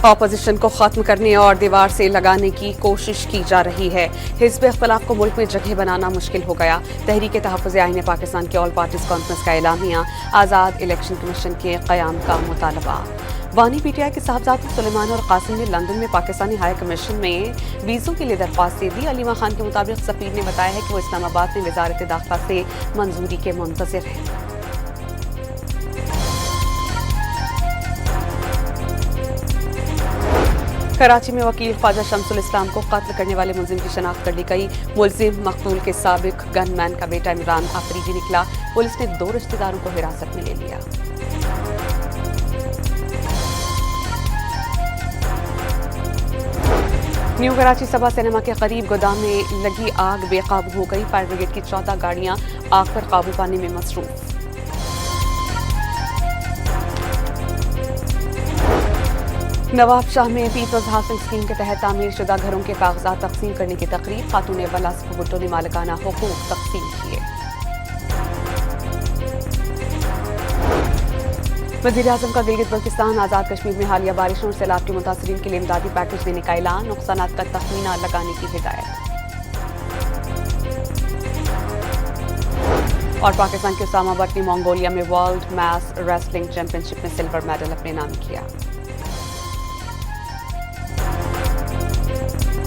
Opposition को खत्म करने और दीवार से लगाने की कोशिश की जा रही है। हिज़्ब इख्तिलाफ को मुल्क में जगह बनाना मुश्किल हो गया। तहरीक तहफ़्फ़ुज़ आईन पाकिस्तान की ऑल पार्टीज कॉन्फ्रेंस का एलामिया, आज़ाद इलेक्शन कमीशन के क़याम का मुतालबा। वानी पीटीआई के साहबजादे सुलेमान और कासिम ने लंदन में पाकिस्तानी हाई कमीशन में वीज़ों के लिए दरख्वास्त दे दी। अलीमा खान के मुताबिक सफ़ीर ने बताया है कि वो इस्लामाबाद में वज़ारत दाखिला से मंजूरी के मुंतज़िर है। कराची में वकील ख्वाजा शमसुल इस्लाम को कत्ल करने वाले मुलजिम की शनाख्त कर ली गई। मुलजिम मकतूल के साबिक गनमैन का बेटा इमरान आफरीदी निकला। पुलिस ने 2 रिश्तेदारों को हिरासत में ले लिया। न्यू कराची सभा सिनेमा के करीब गोदाम में लगी आग बेकाबू हो गई। फायर ब्रिगेड की 14 गाड़ियां आग पर काबू पाने में मसरूफ। नवाब शाह में पीपल्स हाउसिंग स्कीम के तहत तामीर शुदा घरों के कागजात तकसीम करने की तकरीब। खातून अव्वल आसिफ भुट्टो ने मालिकाना हुकूक तकसीम किए। वज़ीर-ए-आज़म का गिलगित बल्तिस्तान आज़ाद कश्मीर में हालिया बारिशों और सैलाब के मुतासरीन के लिए इमदादी पैकेज देने का ऐलान। नुकसानात का तखमीना लगाने की हिदायत। और पाकिस्तान के उसामा बट ने मंगोलिया में वर्ल्ड मैस रेसलिंग चैंपियनशिप में सिल्वर मेडल अपने नाम किया।